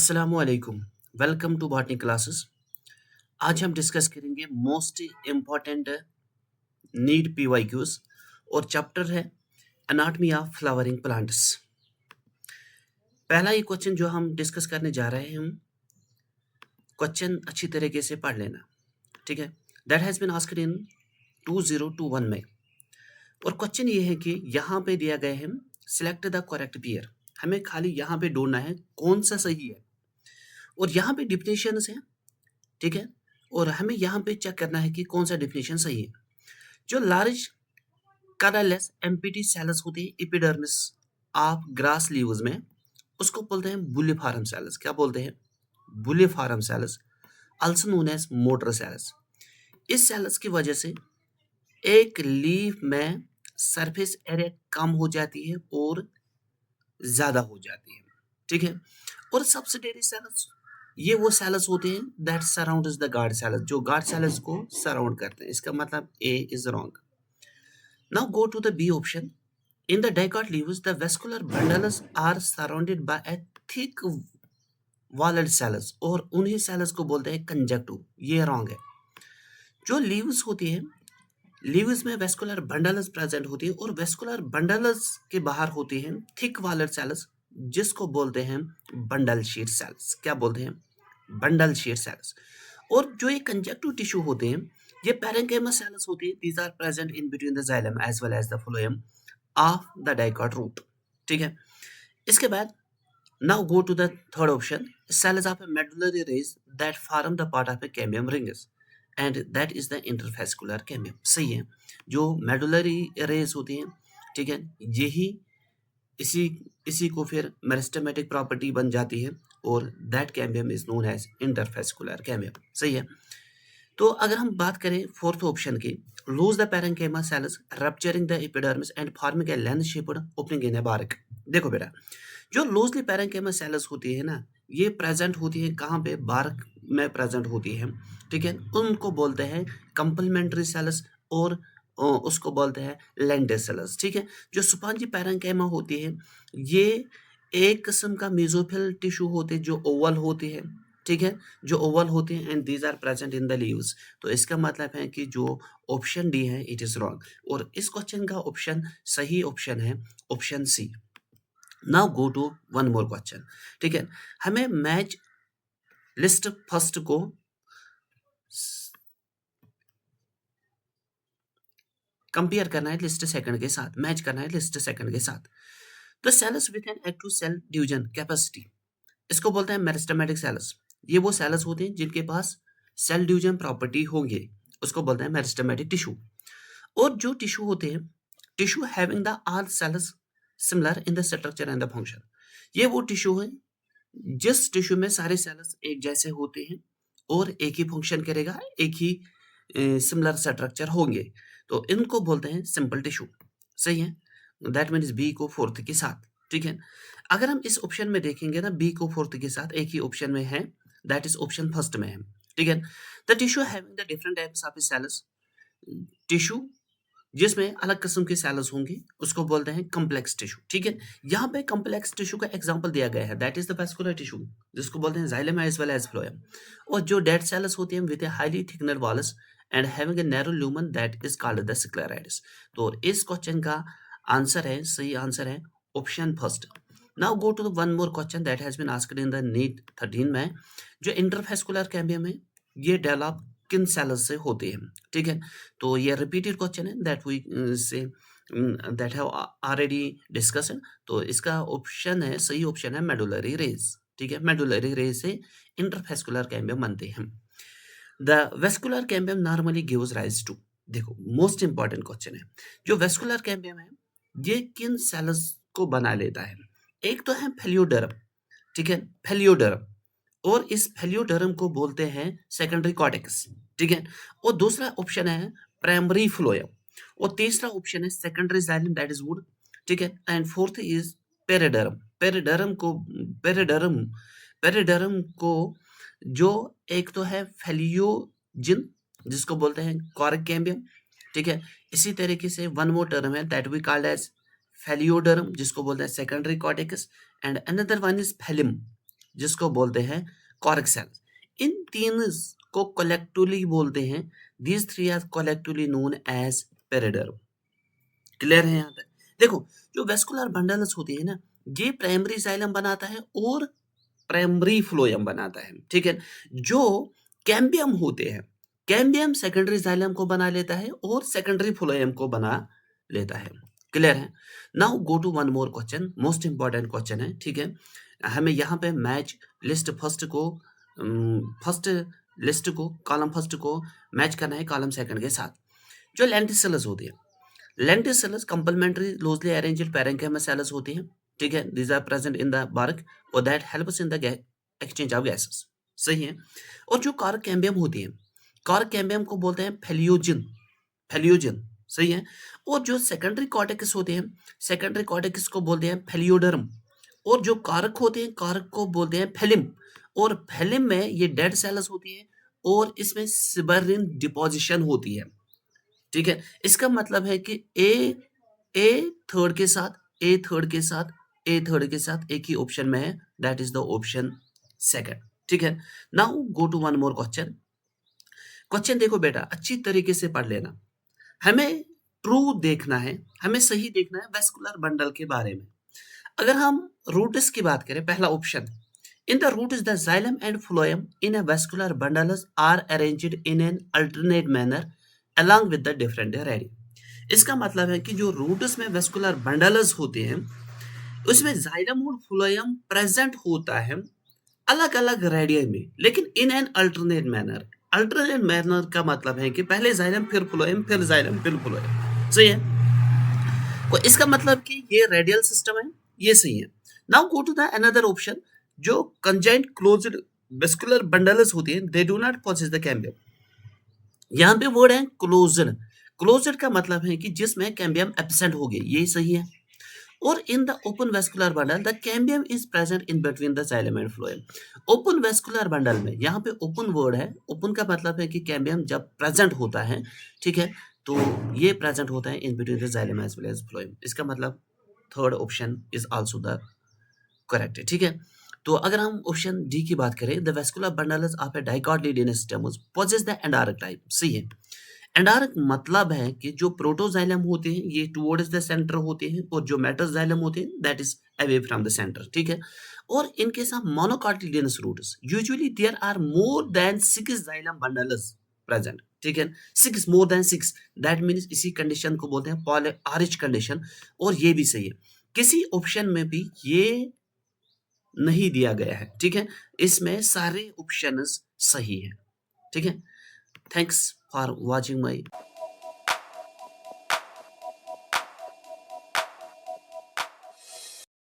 अस्सलामुअलैकुम। Welcome to botany classes. आज हम डिस्कस करेंगे मोस्ट इम्पॉर्टेंट नीड पीवाईक्यूज और चैप्टर है एनाटॉमी ऑफ फ्लावरिंग प्लांट्स। पहला ये क्वेश्चन जो हम डिस्कस करने जा रहे हैं, हम क्वेश्चन अच्छी तरीके से पढ़ लेना, ठीक है। That has been asked in 2021 में। और क्वेश्चन ये है कि यहाँ पे दिया गया है सिलेक्ट द करेक्ट पेयर। हमें खाली यहाँ पे ढूंढना है कौन सा सही है, और यहाँ पे डिफिनेशंस हैं, ठीक है। और हमें यहाँ पे चेक करना है कि कौन सा डिफिनेशन सही है। जो लार्ज कलरलेस एम्प्टी सेल्स होते हैं एपिडर्मिस ऑफ ग्रास लीव्स में, उसको बोलते हैं बुलिफारम सेल्स। क्या बोलते हैं? Bulliform cells, also known as motor cells. इस सेल्स की वजह से एक लीफ में सरफेस एरिया कम हो जाती है और ज्यादा हो जाती है, ठीक है। और सब्सिडियरी सेल्स, ये वो सेल्स होते हैं that surrounds the guard cells, जो गार्ड सेल्स को सराउंड करते हैं। इसका मतलब A is wrong. Now go to the B option. In the dicot leaves the vascular bundles are surrounded by a thick walled cells, और उन्हीं sales को बोलते हैं कंजक्टिव। ये रॉन्ग है। जो लीव्स होती है, लीव्स में वेस्कुलर बंडल्स प्रेजेंट होती है, और वेस्कुलर बंडल्स के बाहर होती हैं थिक वॉलेड सेल्स, जिसको बोलते हैं बंडल शीट सेल्स। क्या बोलते हैं? Bundle sheath cells. और जो ये कंजक्टिव टिश्यू होते हैं, ये पैरेंकाइमा सेल्स होती है। These are present in between the xylem as well as the phloem of the dicot root, ठीक है। इसके बाद now go to the third option. Cells of a medullary rays that form the part of a cambium rings and that is the interfascicular cambium. सही है। जो medullary rays होती हैं, ठीक है, यही इसी इसी को फिर मेरिस्टेमेटिक प्रॉपर्टी बन जाती है, और that cambium is known as interfascicular cambium. सही है। तो अगर हम बात करें फोर्थ ऑप्शन की, loose the parenchyma cells rupturing the epidermis and forming a length shaped opening in a bark. देखो बेटा, जो लूजली पैरेंकाइमा सेल्स होती है ना, ये प्रेजेंट होती है कहाँ पे? बार्क में प्रेजेंट होती है, ठीक है। उनको बोलते हैं कंप्लीमेंट्री सेल्स, और उसको बोलते हैं लेंटिस सेल्स, ठीक है। जो स्पॉन्जी पैरेंकाइमा होती है, ये एक किस्म का मेसोफिल टिश्यू होते हैं जो ओवल होते हैं, ठीक है, जो ओवल होते हैं, and these are present in the leaves. तो इसका मतलब है कि जो ऑप्शन डी है इट इज रॉन्ग, और इस क्वेश्चन का ऑप्शन सही ऑप्शन है option C. Now go to one more question, ठीक है। हमें मैच लिस्ट फर्स्ट को कंपेयर करना है लिस्ट सेकंड के साथ, मैच करना है लिस्ट सेकंड के साथ। तो cells with an active cell division capacity, इसको बोलते हैं मेरिस्टेमेटिक सेल्स। ये वो सेल्स होते हैं जिनके पास सेल डिवीजन प्रॉपर्टी होंगे, उसको बोलते हैं मेरिस्टेमेटिक टिश्यू। और जो टिश्यू होते हैं, tissue having the all cells similar in the structure and the function, ये वो टिश्यू है जिस टिश्यू में सारे सेल्स एक जैसे होते हैं और एक ही फंक्शन करेगा, एक ही सिमिलर स्ट्रक्चर होंगे, तो इनको बोलते हैं सिंपल टिश्यू। सही है। दैट मीन्स बी को फोर्थ के साथ, ठीक है। अगर हम इस ऑप्शन में देखेंगे ना, बी को फोर्थ के साथ एक ही ऑप्शन में है, दैट इज ऑप्शन फर्स्ट में है, ठीक है। The tissue having the different types of cells, tissue जिसमें अलग किस्म के सेल्स होंगे, उसको बोलते हैं कॉम्प्लेक्स टिश्यू, ठीक है। यहाँ पे कॉम्प्लेक्स टिश्यू का एग्जांपल दिया गया है, that is the vascular tissue, जिसको बोलते हैं xylem as well as phloem. और जो डेड सेल्स होती हैं with a highly thickener walls and having a narrow lumen that is called the sclereids. तो इस क्वेश्चन का आंसर है, सही आंसर है option first. Now go to the one more question that has been asked in the NEET 13 में। जो इंटरफेस्कुलर cambium है, ये डेवलप किन सेल्स से होते हैं, ठीक है। तो ये रिपीटेड क्वेश्चन है that we say that have already discussed. तो इसका ऑप्शन है, सही ऑप्शन है मेडुलरी रेज, ठीक है। मेडुलरी रेज से इंटरफेस्कुलर कैम्बियम बनते हैं। The vascular cambium normally gives rise to, देखो मोस्ट इंपॉर्टेंट क्वेश्चन है, जो वेस्कुलर कैम्बियम है ये किन सेल्स को बना लेता है? एक तो है फेलियोडर्म, ठीक है, फेलियोडर्म, और इस फेलियोडर्म को बोलते हैं सेकेंडरी कॉर्टेक्स, ठीक है। और दूसरा ऑप्शन है प्राइमरी फ्लोएम, और तीसरा ऑप्शन है secondary xylem that is would, ठीक है। And fourth is periderm. Periderm periderm को जो एक तो है फेलियोजिन, जिसको बोलते हैं कॉर्क कैम्बियम, ठीक है। इसी तरीके से वन मोर टर्म है that we called as phelloderm, जिसको बोलते हैं secondary cortex, and another one is phellem, जिसको बोलते हैं कॉर्क सेल्स। इन तीन को कलेक्टिवली बोलते हैं, these three are collectively known as periderm. Clear है यहाँ तक? देखो, जो वेस्कुलर बंडल्स होती है ना, ये प्राइमरी जाइलम बनाता है और प्राइमरी फ्लोएम बनाता है, ठीक है। जो कैम्बियम होते हैं, कैम्बियम सेकेंडरी जाइलम को बना लेता है और सेकेंडरी फ्लोएम को बना लेता है। क्लियर है? Now go to one more question, most important question है, ठीक है। हमें यहाँ पे मैच लिस्ट फर्स्ट लिस्ट को, कॉलम फर्स्ट को मैच करना है कॉलम सेकंड के साथ। जो लेंटिसेल्स होती है, lenticels complementary loosely arranged parenchyma cells होती हैं, ठीक है। These are present in the bark और that helps in the exchange of gases, सही है। और जो कॉर्क कैम्बियम होती है, कॉर्क कैम्बियम को बोलते हैं फेलियोजिन, फेलियोजिन, सही है। और जो सेकेंडरी कॉर्टेक्स होते हैं, सेकेंडरी कॉर्टेक्स को बोलते हैं फेलियोडर्म। और जो कारक होते हैं, कारक को बोलते हैं फेलिम। और फेलिम में ये डेड सेल्स होती है और इसमें सिबेरिन डिपोजिशन होती है, ठीक है। इसका मतलब है कि ए थर्ड के साथ, ए थर्ड के साथ, ए थर्ड के साथ एक ही ऑप्शन में है, that is the option second, ठीक है। Now go to one more question. Question देखो बेटा, अच्छी तरीके से पढ़ लेना। हमें ट्रू देखना है, हमें सही देखना है वेस्कुलर बंडल के बारे में। अगर हम रूट्स की बात करें, पहला option, in the root is the xylem and phloem in a vascular bundles are arranged in an alternate manner along with the different ready. इसका मतलब है कि जो रूट्स में वेस्कुलर बंडल्स होते हैं, उसमें जाइलम और फ्लोएम प्रेजेंट होता है अलग अलग रेडियस में, लेकिन इन an alternate manner. Alternate manner का मतलब है कि पहले जाइलम फिर फ्लोएम फिर जाइलम फिर फ्लोएम, सही है। तो इसका मतलब कि ये रेडियल सिस्टम है, ये सही है। Now go to the another option, जो कंजाइंट क्लोज्ड वेस्कुलर बंडल्स होती हैं, they do not possess the cambium. यहाँ पे वर्ड है क्लोज्ड। क्लोज्ड का मतलब है कि जिसमें कैम्बियम एब्सेंट हो गई, ये सही है। और in the open vascular bundle the cambium is present in between the xylem and phloem. Open vascular bundle में, यहाँ पे ओपन वर्ड है, ओपन का मतलब है कि कैम्बियम जब प्रेजेंट होता है, ठीक है, तो ये प्रेजेंट होता है in between the xylem as well as phloem. इसका मतलब third option is also the correct है, ठीक है। तो अगर हम ऑप्शन डी की बात करें, the vascular bundles of a dicotyledonous stems possess the endarch type, सही है। एंडार्क मतलब है कि जो प्रोटोजाइलम होते हैं ये टुवर्ड्स द सेंटर होते हैं, और जो मेटाजाइलम होते हैं that is away from the centre, ठीक है। और in case of monocotyledonous roots usually there are more than 6 xylem bundles present, ठीक है। 6, मोर देन 6, दैट मीन्स इसी कंडीशन को बोलते हैं पॉलीआरिच कंडीशन, और ये भी सही है। किसी ऑप्शन में भी ये नहीं दिया गया है, ठीक है। इसमें सारे ऑप्शंस सही है, ठीक है। Thanks for watching my